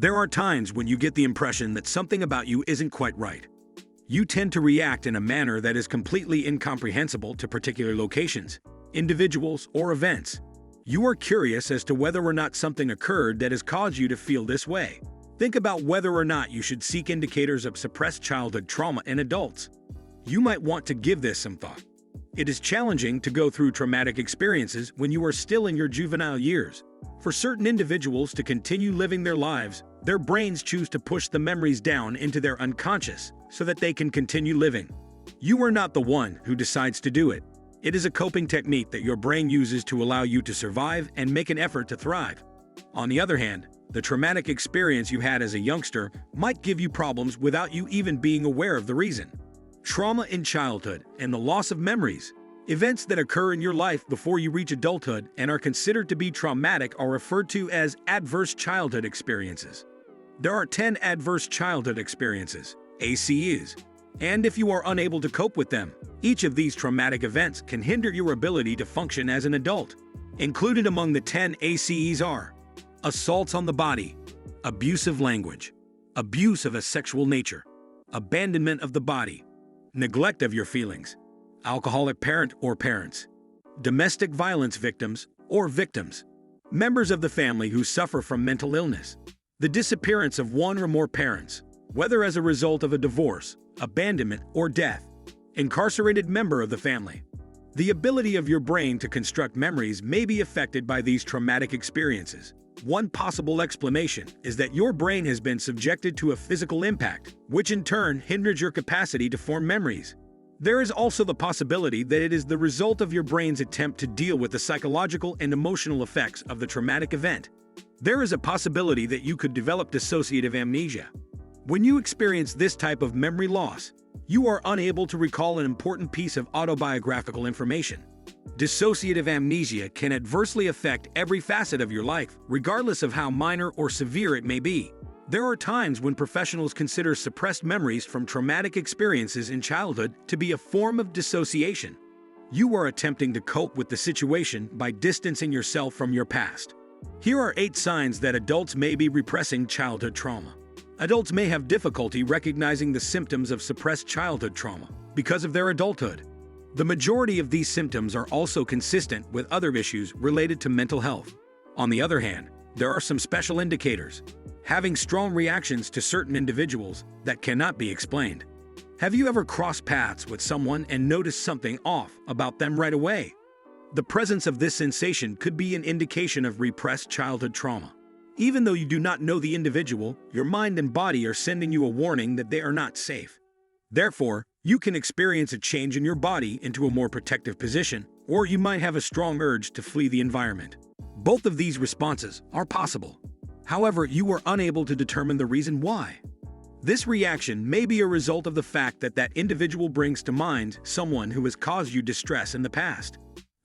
There are times when you get the impression that something about you isn't quite right. You tend to react in a manner that is completely incomprehensible to particular locations, individuals, or events. You are curious as to whether or not something occurred that has caused you to feel this way. Think about whether or not you should seek indicators of suppressed childhood trauma in adults. You might want to give this some thought. It is challenging to go through traumatic experiences when you are still in your juvenile years. For certain individuals to continue living their lives, their brains choose to push the memories down into their unconscious so that they can continue living. You are not the one who decides to do it. It is a coping technique that your brain uses to allow you to survive and make an effort to thrive. On the other hand, the traumatic experience you had as a youngster might give you problems without you even being aware of the reason. Trauma in childhood and the loss of memories. Events that occur in your life before you reach adulthood and are considered to be traumatic are referred to as adverse childhood experiences. There are 10 adverse childhood experiences, ACEs, and if you are unable to cope with them, each of these traumatic events can hinder your ability to function as an adult. Included among the 10 ACEs are assaults on the body, abusive language, abuse of a sexual nature, abandonment of the body, neglect of your feelings, alcoholic parent or parents, domestic violence victims or victims, members of the family who suffer from mental illness, the disappearance of one or more parents, whether as a result of a divorce, abandonment, or death, incarcerated member of the family. The ability of your brain to construct memories may be affected by these traumatic experiences. One possible explanation is that your brain has been subjected to a physical impact, which in turn hinders your capacity to form memories. There is also the possibility that it is the result of your brain's attempt to deal with the psychological and emotional effects of the traumatic event. There is a possibility that you could develop dissociative amnesia. When you experience this type of memory loss, you are unable to recall an important piece of autobiographical information. Dissociative amnesia can adversely affect every facet of your life, regardless of how minor or severe it may be. There are times when professionals consider suppressed memories from traumatic experiences in childhood to be a form of dissociation. You are attempting to cope with the situation by distancing yourself from your past. Here are 8 signs that adults may be repressing childhood trauma. Adults may have difficulty recognizing the symptoms of suppressed childhood trauma because of their adulthood. The majority of these symptoms are also consistent with other issues related to mental health. On the other hand, there are some special indicators. Having strong reactions to certain individuals that cannot be explained. Have you ever crossed paths with someone and noticed something off about them right away? The presence of this sensation could be an indication of repressed childhood trauma. Even though you do not know the individual, your mind and body are sending you a warning that they are not safe. Therefore, you can experience a change in your body into a more protective position, or you might have a strong urge to flee the environment. Both of these responses are possible. However, you are unable to determine the reason why. This reaction may be a result of the fact that that individual brings to mind someone who has caused you distress in the past.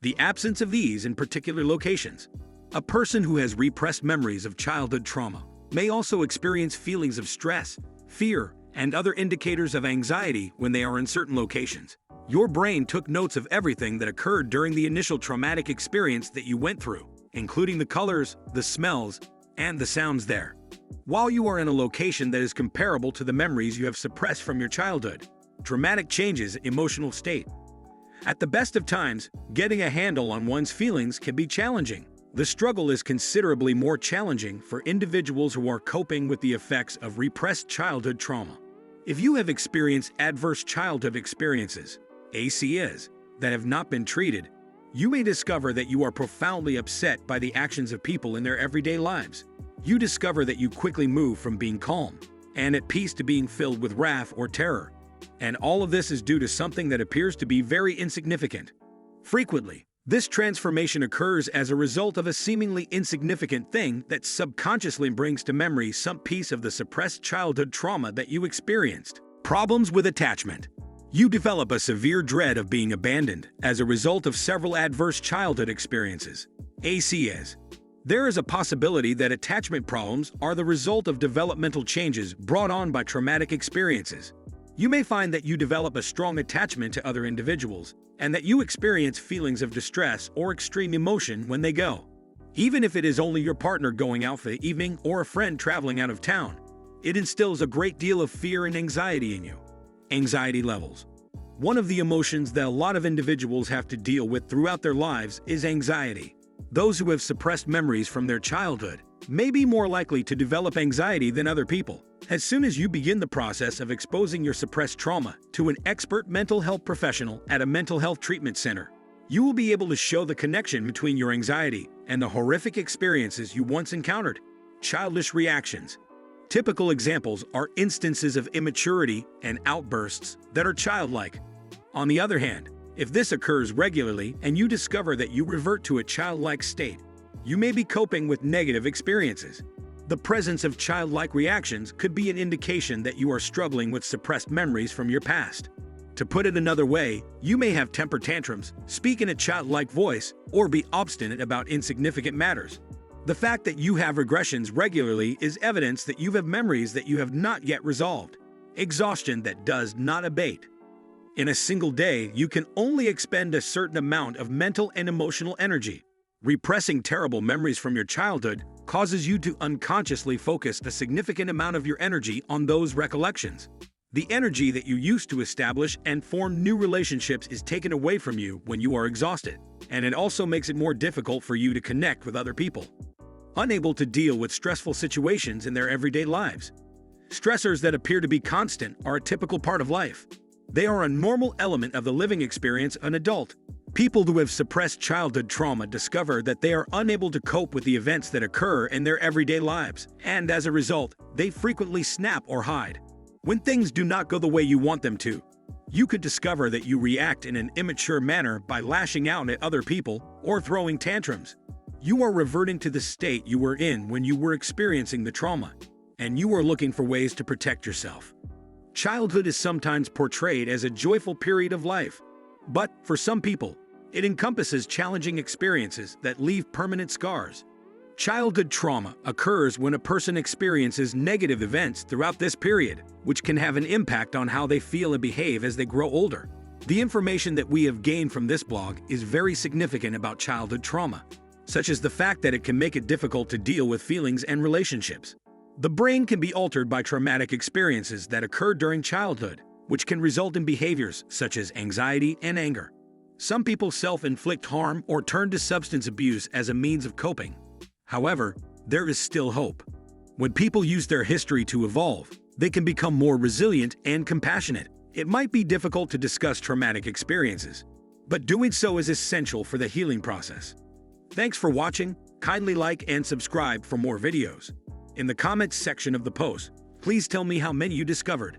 The absence of these in particular locations. A person who has repressed memories of childhood trauma may also experience feelings of stress, fear, and other indicators of anxiety when they are in certain locations. Your brain took notes of everything that occurred during the initial traumatic experience that you went through, including the colors, the smells, and the sounds there. While you are in a location that is comparable to the memories you have suppressed from your childhood, dramatic changes in emotional state. At the best of times, getting a handle on one's feelings can be challenging. The struggle is considerably more challenging for individuals who are coping with the effects of repressed childhood trauma. If you have experienced adverse childhood experiences, ACEs, that have not been treated, you may discover that you are profoundly upset by the actions of people in their everyday lives. You discover that you quickly move from being calm and at peace to being filled with wrath or terror. And all of this is due to something that appears to be very insignificant. Frequently, this transformation occurs as a result of a seemingly insignificant thing that subconsciously brings to memory some piece of the suppressed childhood trauma that you experienced. Problems with attachment. You develop a severe dread of being abandoned as a result of several adverse childhood experiences, ACEs. There is a possibility that attachment problems are the result of developmental changes brought on by traumatic experiences. You may find that you develop a strong attachment to other individuals, and that you experience feelings of distress or extreme emotion when they go. Even if it is only your partner going out for the evening or a friend traveling out of town, it instills a great deal of fear and anxiety in you. Anxiety levels. One of the emotions that a lot of individuals have to deal with throughout their lives is anxiety. Those who have suppressed memories from their childhood may be more likely to develop anxiety than other people. As soon as you begin the process of exposing your suppressed trauma to an expert mental health professional at a mental health treatment center, you will be able to show the connection between your anxiety and the horrific experiences you once encountered. Childish reactions. Typical examples are instances of immaturity and outbursts that are childlike. On the other hand, if this occurs regularly and you discover that you revert to a childlike state, you may be coping with negative experiences. The presence of childlike reactions could be an indication that you are struggling with suppressed memories from your past. To put it another way, you may have temper tantrums, speak in a childlike voice, or be obstinate about insignificant matters. The fact that you have regressions regularly is evidence that you have memories that you have not yet resolved. Exhaustion that does not abate. In a single day, you can only expend a certain amount of mental and emotional energy. Repressing terrible memories from your childhood causes you to unconsciously focus a significant amount of your energy on those recollections. The energy that you used to establish and form new relationships is taken away from you when you are exhausted, and it also makes it more difficult for you to connect with other people. Unable to deal with stressful situations in their everyday lives. Stressors that appear to be constant are a typical part of life. They are a normal element of the living experience of an adult. People who have suppressed childhood trauma discover that they are unable to cope with the events that occur in their everyday lives, and as a result, they frequently snap or hide. When things do not go the way you want them to, you could discover that you react in an immature manner by lashing out at other people or throwing tantrums. You are reverting to the state you were in when you were experiencing the trauma, and you are looking for ways to protect yourself. Childhood is sometimes portrayed as a joyful period of life, but for some people, it encompasses challenging experiences that leave permanent scars. Childhood trauma occurs when a person experiences negative events throughout this period, which can have an impact on how they feel and behave as they grow older. The information that we have gained from this blog is very significant about childhood trauma, such as the fact that it can make it difficult to deal with feelings and relationships. The brain can be altered by traumatic experiences that occurred during childhood, which can result in behaviors such as anxiety and anger. Some people self-inflict harm or turn to substance abuse as a means of coping. However, there is still hope. When people use their history to evolve, they can become more resilient and compassionate. It might be difficult to discuss traumatic experiences, but doing so is essential for the healing process. Thanks for watching. Kindly like and subscribe for more videos. In the comments section of the post, please tell me how many you discovered.